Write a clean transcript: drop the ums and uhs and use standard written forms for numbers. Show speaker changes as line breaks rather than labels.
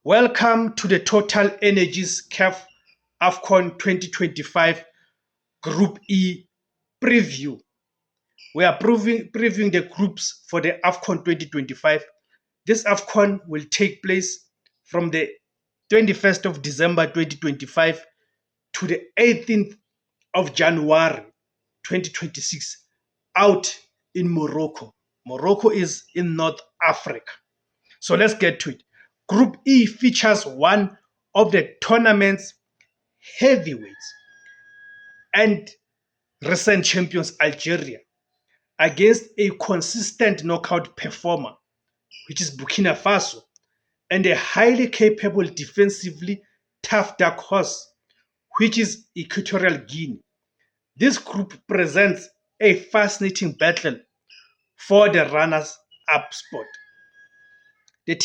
Welcome to the Total Energies CAF AFCON 2025 Group E preview. We are previewing the groups for the AFCON 2025. This AFCON will take place from the 21st of December 2025 to the 18th of January 2026 out in Morocco. Morocco is in North Africa. So let's get to it. Group E features one of the tournament's heavyweights and recent champions Algeria against a consistent knockout performer, which is Burkina Faso, and a highly capable defensively tough dark horse, which is Equatorial Guinea. This group presents a fascinating battle for the runners-up spot. The team